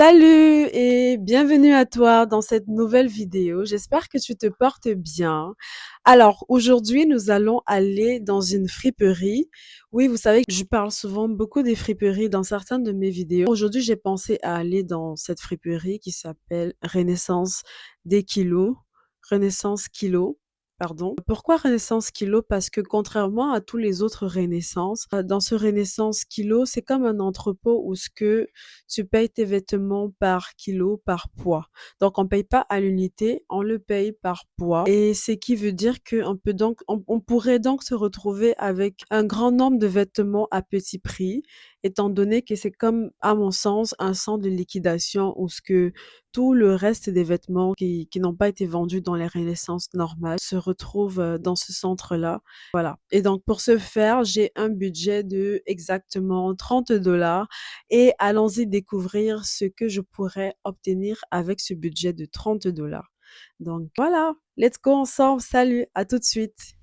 Salut et bienvenue à toi dans cette nouvelle vidéo. J'espère que tu te portes bien. Alors, aujourd'hui, nous allons aller dans une friperie. Oui, vous savez que je parle souvent beaucoup des friperies dans certaines de mes vidéos. Aujourd'hui, j'ai pensé à aller dans cette friperie qui s'appelle Renaissance des kilos. Renaissance Kilo. Pardon. Pourquoi Renaissance Kilo? Parce que contrairement à tous les autres Renaissance, dans ce Renaissance Kilo, c'est comme un entrepôt où ce que tu payes tes vêtements par kilo, par poids. Donc, on paye pas à l'unité, on le paye par poids. Et ce qui veut dire qu'on peut donc, on pourrait donc se retrouver avec un grand nombre de vêtements à petit prix, étant donné que c'est comme, à mon sens, un centre de liquidation où ce que tout le reste des vêtements qui n'ont pas été vendus dans les Renaissances normales se retrouvent dans ce centre-là. Voilà. Et donc, pour ce faire, j'ai un budget de exactement 30 $ et allons-y découvrir ce que je pourrais obtenir avec ce budget de 30 $. Donc voilà, let's go ensemble. Salut, à tout de suite.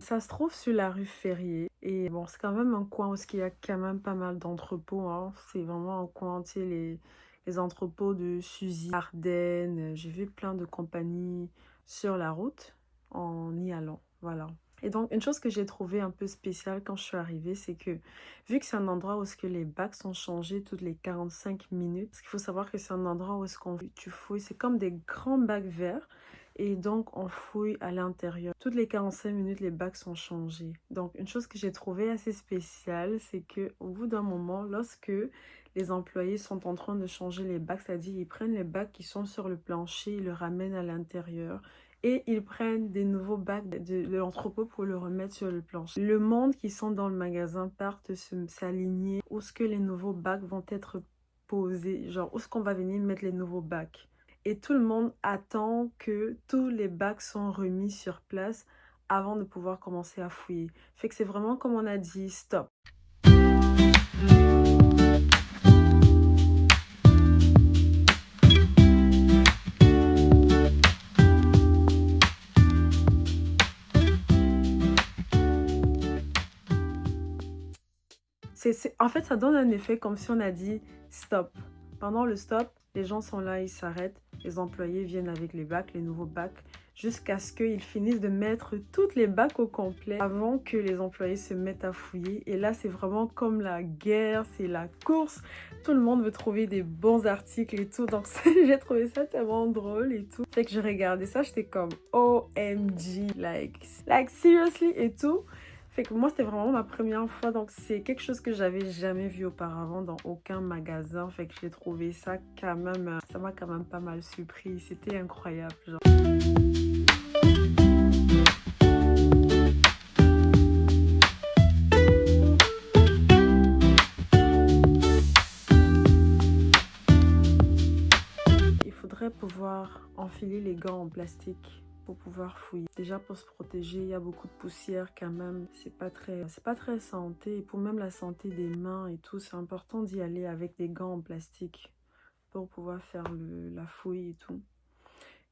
Ça se trouve sur la rue Ferrier et bon, c'est quand même un coin où il y a quand même pas mal d'entrepôts, hein. C'est vraiment un coin, tu sais, les entrepôts de Suzy, Ardennes. J'ai vu plein de compagnies sur la route en y allant, voilà. Et donc, une chose que j'ai trouvé un peu spéciale quand je suis arrivée, c'est que vu que c'est un endroit où les bacs sont changés toutes les 45 minutes, parce qu'il faut savoir que c'est un endroit où tu fouilles, c'est comme des grands bacs verts. Et donc, on fouille à l'intérieur. Toutes les 45 minutes, les bacs sont changés. Donc, une chose que j'ai trouvée assez spéciale, c'est que au bout d'un moment, lorsque les employés sont en train de changer les bacs, c'est-à-dire ils prennent les bacs qui sont sur le plancher, ils le ramènent à l'intérieur et ils prennent des nouveaux bacs de l'entrepôt pour le remettre sur le plancher. Le monde qui sont dans le magasin partent s'aligner où est-ce que les nouveaux bacs vont être posés, genre où est-ce qu'on va venir mettre les nouveaux bacs. Et tout le monde attend que tous les bacs soient remis sur place avant de pouvoir commencer à fouiller. Fait que c'est vraiment comme on a dit, stop. En fait, ça donne un effet comme si on a dit stop. Pendant le stop, les gens sont là, ils s'arrêtent. Les employés viennent avec les bacs, les nouveaux bacs, jusqu'à ce qu'ils finissent de mettre toutes les bacs au complet avant que les employés se mettent à fouiller. Et là, c'est vraiment comme la guerre, c'est la course. Tout le monde veut trouver des bons articles et tout. Donc, j'ai trouvé ça tellement drôle et tout. Fait que j'ai regardé ça, j'étais comme OMG, like seriously et tout. Fait que moi, c'était vraiment ma première fois. Donc, c'est quelque chose que j'avais jamais vu auparavant dans aucun magasin. Fait que j'ai trouvé ça quand même, ça m'a quand même pas mal surpris. C'était incroyable, genre. Il faudrait pouvoir enfiler les gants en plastique pour pouvoir fouiller. Déjà pour se protéger, il y a beaucoup de poussière quand même. C'est pas très santé. Et pour même la santé des mains et tout, c'est important d'y aller avec des gants en plastique pour pouvoir faire la fouille et tout.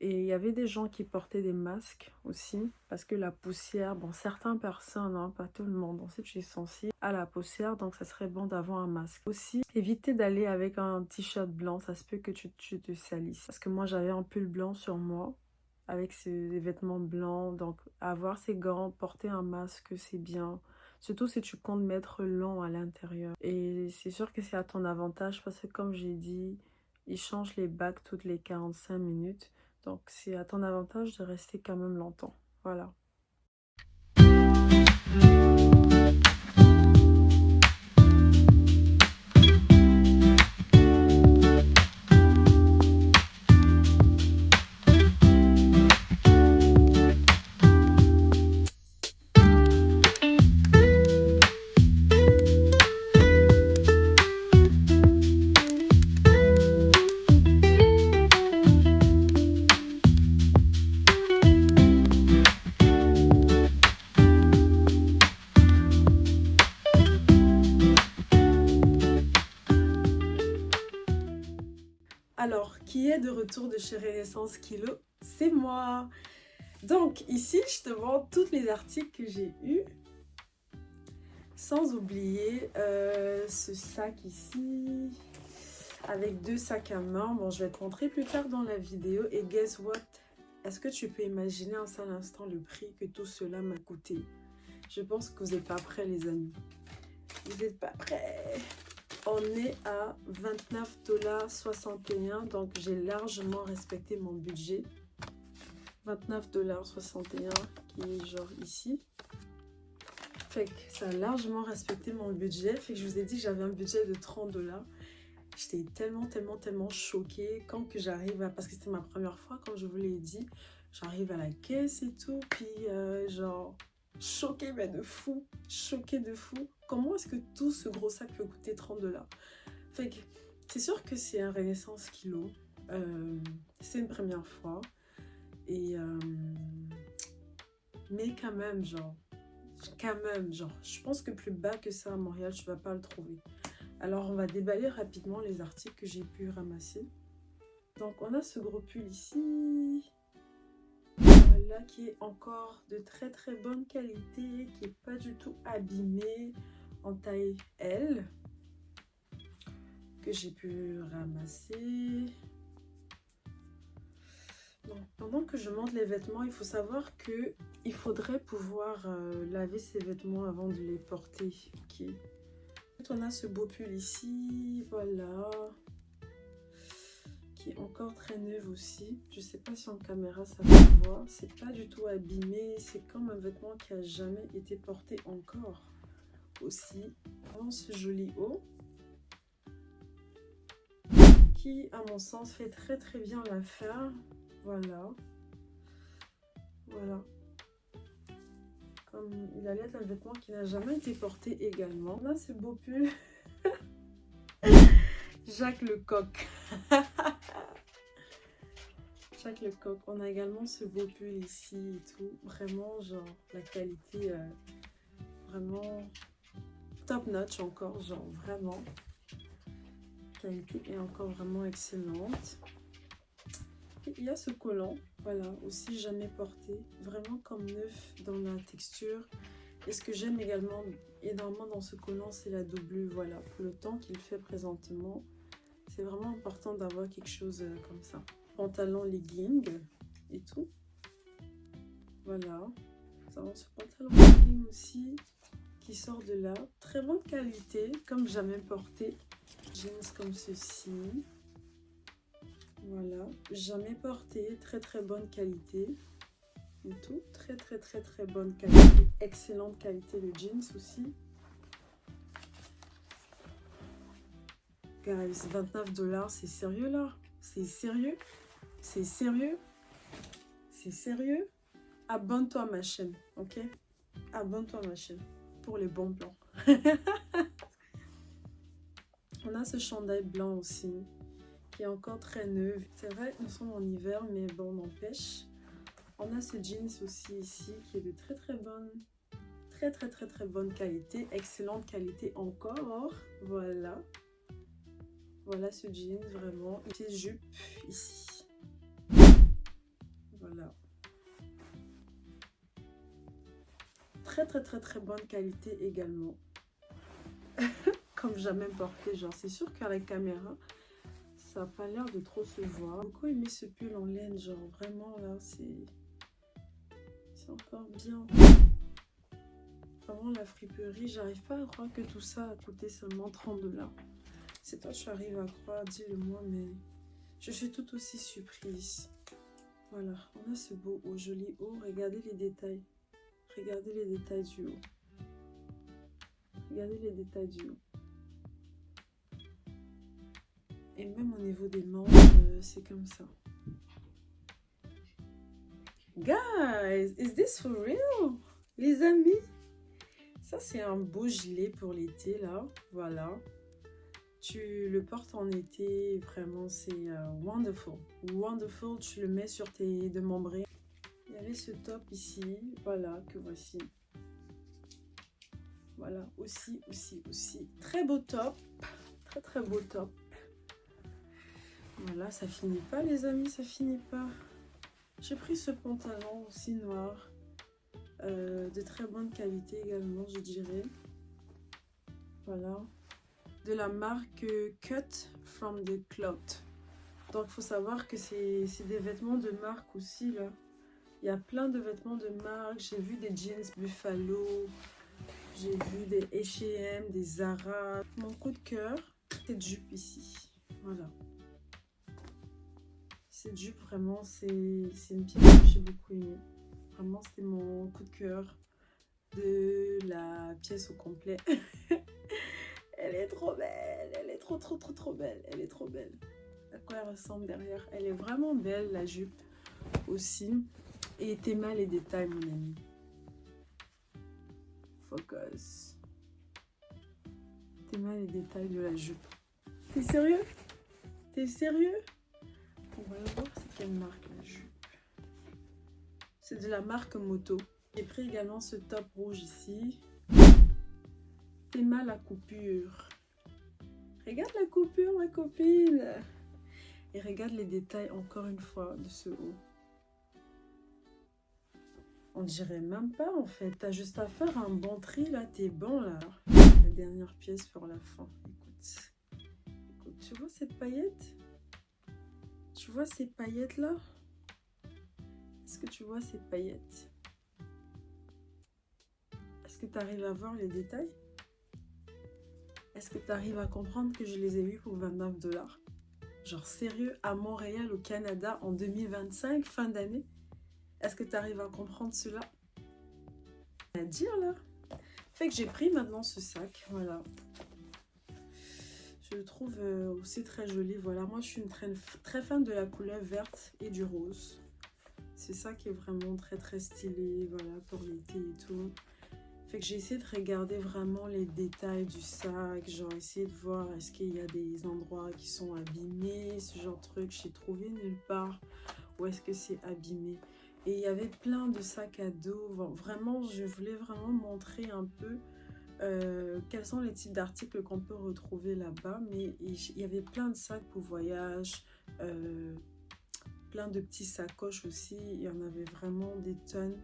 Et il y avait des gens qui portaient des masques aussi, parce que la poussière, bon, certaines personnes, hein, pas tout le monde, ensuite je suis sensible à la poussière, donc ça serait bon d'avoir un masque. Aussi, éviter d'aller avec un t-shirt blanc, ça se peut que tu te salisses. Parce que moi, j'avais un pull blanc sur moi, avec des vêtements blancs, donc avoir ses gants, porter un masque, c'est bien. Surtout si tu comptes mettre long à l'intérieur. Et c'est sûr que c'est à ton avantage, parce que comme j'ai dit, ils changent les bacs toutes les 45 minutes. Donc, c'est à ton avantage de rester quand même longtemps. Voilà. qui est de retour de chez Renaissance Kilo, c'est moi. Donc ici, je te montre tous les articles que j'ai eus. Sans oublier ce sac ici, avec 2 sacs à main. Bon, je vais te montrer plus tard dans la vidéo. Et guess what? Est-ce que tu peux imaginer un seul instant le prix que tout cela m'a coûté? Je pense que vous n'êtes pas prêts, les amis. Vous n'êtes pas prêts. On est à 29,61 $. Donc, j'ai largement respecté mon budget. 29,61 $ qui est genre ici. Fait que ça a largement respecté mon budget. Fait que je vous ai dit que j'avais un budget de 30 $. J'étais tellement choquée quand que j'arrive à... Parce que c'était ma première fois, comme je vous l'ai dit. J'arrive à la caisse et tout. Puis genre, choquée mais de fou. Choquée de fou. Comment est-ce que tout ce gros sac peut coûter 30 $? Fait que c'est sûr que c'est un Renaissance Kilo. C'est une première fois. Et... mais quand même, genre... je pense que plus bas que ça à Montréal, tu vas pas le trouver. Alors, on va déballer rapidement les articles que j'ai pu ramasser. Donc, on a ce gros pull ici. Voilà, qui est encore de très bonne qualité, qui est pas du tout abîmé, en taille L, que j'ai pu ramasser. Donc, pendant que je monte les vêtements, il faut savoir que il faudrait pouvoir laver ces vêtements avant de les porter. Ok. On a ce beau pull ici, voilà, qui est encore très neuf aussi. Je sais pas si en caméra ça se voit, c'est pas du tout abîmé, c'est comme un vêtement qui a jamais été porté encore. Aussi, on ce joli haut, qui à mon sens fait très bien l'affaire. Voilà, voilà. Comme il allait être un vêtement qui n'a jamais été porté également. On a ce beau pull. Jacques Lecoq. Jacques Lecoq. On a également ce beau pull ici et tout. Vraiment, genre, la qualité, vraiment top notch encore, genre, vraiment. La qualité est encore vraiment excellente. Et il y a ce collant, voilà, aussi jamais porté. Vraiment comme neuf dans la texture. Et ce que j'aime également énormément dans ce collant, c'est la doublure, voilà. Pour le temps qu'il fait présentement, c'est vraiment important d'avoir quelque chose comme ça. Pantalon legging et tout. Voilà. Nous avons ce pantalon legging aussi qui sort de là. Très bonne qualité, comme jamais porté. Jeans comme ceci. Voilà. Jamais porté, très bonne qualité. Et tout, très bonne qualité, excellente qualité de jeans aussi. Guys, 29 $, c'est sérieux là? C'est sérieux? C'est sérieux? C'est sérieux? Abonne-toi à ma chaîne, ok? Abonne-toi à ma chaîne pour les bons plans. On a ce chandail blanc aussi, qui est encore très neuf. C'est vrai, nous sommes en hiver, mais bon, n'empêche. On a ce jeans aussi ici qui est de très bonne, très bonne qualité, excellente qualité encore. Voilà, voilà ce jeans vraiment. Une petite jupe ici. Voilà. Très bonne qualité également. Comme jamais porté, genre c'est sûr qu'à la caméra, ça n'a pas l'air de trop se voir. J'ai beaucoup aimé ce pull en laine, genre vraiment là, c'est encore bien. Vraiment la friperie, j'arrive pas à croire que tout ça a coûté seulement 30 $. C'est toi tu arrives à croire, dis-le moi, mais je suis tout aussi surprise. Voilà, on a ce beau haut, joli haut, regardez les détails. Regardez les détails du haut. Regardez les détails du haut. Et même au niveau des manches, c'est comme ça. Guys, is this for real? Les amis, ça c'est un beau gilet pour l'été là, voilà. Tu le portes en été, vraiment c'est wonderful. Wonderful, tu le mets sur tes demembrés. Il y avait ce top ici, voilà, que voici. Voilà, aussi. Très beau top, très beau top. Voilà, ça finit pas les amis, ça finit pas. J'ai pris ce pantalon aussi noir, de très bonne qualité également, je dirais. Voilà, de la marque Cut from the Cloth. Donc il faut savoir que c'est des vêtements de marque aussi là. Il y a plein de vêtements de marque. J'ai vu des jeans Buffalo, j'ai vu des H&M, des Zara. Mon coup de cœur, cette jupe ici. Voilà. Cette jupe, vraiment, c'est une pièce que j'ai beaucoup aimée. Vraiment, c'était mon coup de cœur de la pièce au complet. Elle est trop belle. Elle est trop belle. Elle est trop belle. À quoi elle ressemble derrière? Elle est vraiment belle, la jupe aussi. Et t'aimes les détails, mon ami. Focus. T'aimes les détails de la jupe. T'es sérieux? T'es sérieux? On va voir c'est quelle marque la jupe. C'est de la marque Moto. J'ai pris également ce top rouge ici. T'aimes la coupure. Regarde la coupure, ma copine. Et regarde les détails encore une fois de ce haut. On dirait même pas en fait. T'as juste à faire un bon tri là. T'es bon là. La dernière pièce pour la fin. Écoute, tu vois cette paillette? Tu vois ces paillettes là? Est-ce que tu vois ces paillettes? Est-ce que tu arrives à voir les détails? Est-ce que tu arrives à comprendre que je les ai vus pour 29 $? Genre sérieux, à Montréal, au Canada, en 2025, fin d'année? Est-ce que tu arrives à comprendre cela? À dire là. Fait que j'ai pris maintenant ce sac, voilà. Je le trouve aussi très joli, voilà. Moi, je suis une très fan de la couleur verte et du rose. C'est ça qui est vraiment très stylé, voilà, pour l'été et tout. Fait que j'ai essayé de regarder vraiment les détails du sac, genre essayer de voir est-ce qu'il y a des endroits qui sont abîmés, ce genre de truc. J'ai trouvé nulle part où est-ce que c'est abîmé. Et il y avait plein de sacs à dos. Vraiment, je voulais vraiment montrer un peu quels sont les types d'articles qu'on peut retrouver là-bas. Mais il y avait plein de sacs pour voyage, plein de petits sacoches aussi. Il y en avait vraiment des tonnes.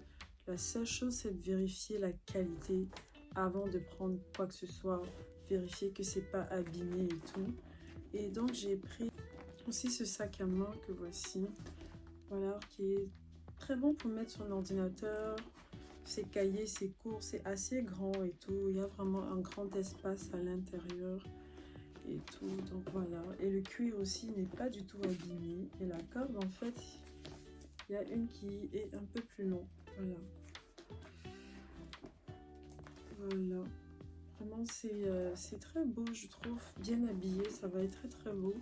La seule chose, c'est de vérifier la qualité avant de prendre quoi que ce soit. Vérifier que c'est pas abîmé et tout. Et donc, j'ai pris aussi ce sac à main que voici. Voilà, qui est très bon pour mettre sur l'ordinateur. Ses cahiers, ses cours, c'est assez grand et tout. Il y a vraiment un grand espace à l'intérieur et tout. Donc voilà. Et le cuir aussi n'est pas du tout abîmé. Et la corde, en fait, il y a une qui est un peu plus longue. Voilà. Voilà. Vraiment, c'est très beau, je trouve. Bien habillé, ça va être très beau.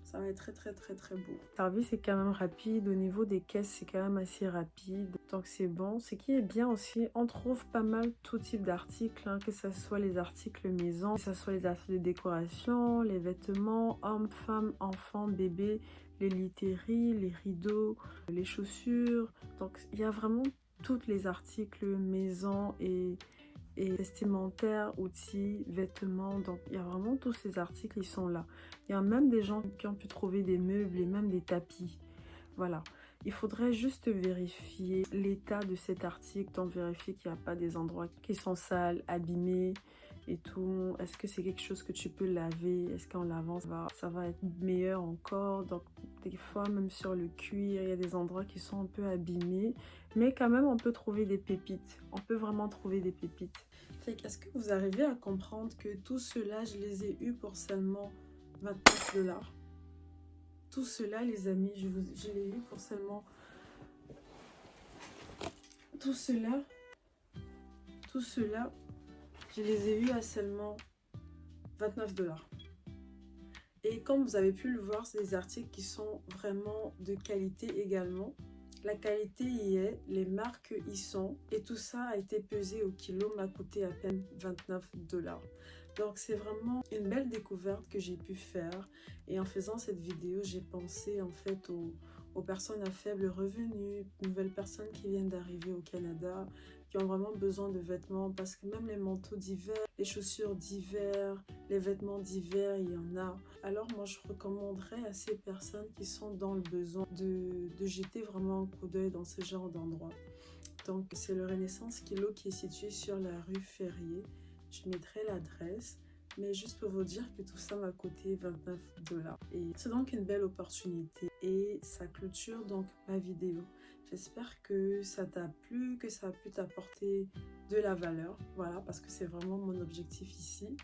Ça va être très beau. Le service est quand même rapide. Au niveau des caisses, c'est quand même assez rapide. Donc c'est bon. Ce qui est bien aussi, on trouve pas mal tout type d'articles, hein, que ce soit les articles maison, que ce soit les articles de décoration, les vêtements, hommes, femmes, enfants, bébés, les literies, les rideaux, les chaussures. Donc il y a vraiment tous les articles maison et vestimentaire, outils, vêtements. Donc il y a vraiment tous ces articles, ils sont là. Il y a même des gens qui ont pu trouver des meubles et même des tapis. Voilà. Il faudrait juste vérifier l'état de cet article, donc vérifier qu'il n'y a pas des endroits qui sont sales, abîmés et tout. Est-ce que c'est quelque chose que tu peux laver? Est-ce qu'en lavant, ça va être meilleur encore? Donc des fois, même sur le cuir, il y a des endroits qui sont un peu abîmés. Mais quand même, on peut trouver des pépites. On peut vraiment trouver des pépites. Est-ce que vous arrivez à comprendre que tout cela, je les ai eus pour seulement 29 $? Tout cela, les amis, je l'ai eu pour seulement... Tout cela, je les ai eus à seulement 29 $. Et comme vous avez pu le voir, c'est des articles qui sont vraiment de qualité également. La qualité y est, les marques y sont, et tout ça a été pesé au kilo, m'a coûté à peine 29 $. Donc c'est vraiment une belle découverte que j'ai pu faire. Et en faisant cette vidéo, j'ai pensé en fait aux personnes à faible revenu, nouvelles personnes qui viennent d'arriver au Canada, qui ont vraiment besoin de vêtements parce que même les manteaux d'hiver, les chaussures d'hiver, les vêtements d'hiver, il y en a. Alors moi je recommanderais à ces personnes qui sont dans le besoin de jeter vraiment un coup d'œil dans ce genre d'endroit. Donc c'est le Renaissance Kilo qui est situé sur la rue Ferrier. Je mettrai l'adresse. Mais juste pour vous dire que tout ça m'a coûté 29 $. Et c'est donc une belle opportunité. Et ça clôture donc ma vidéo. J'espère que ça t'a plu, que ça a pu t'apporter de la valeur. Voilà, parce que c'est vraiment mon objectif ici.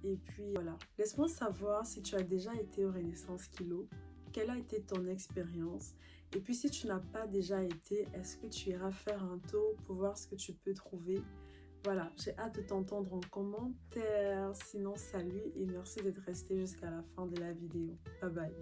Et puis voilà, laisse-moi savoir si tu as déjà été au Renaissance Kilo. Quelle a été ton expérience? Et puis si tu n'as pas déjà été, est-ce que tu iras faire un tour pour voir ce que tu peux trouver? Voilà, j'ai hâte de t'entendre en commentaire. Sinon, salut et merci d'être resté jusqu'à la fin de la vidéo. Bye bye.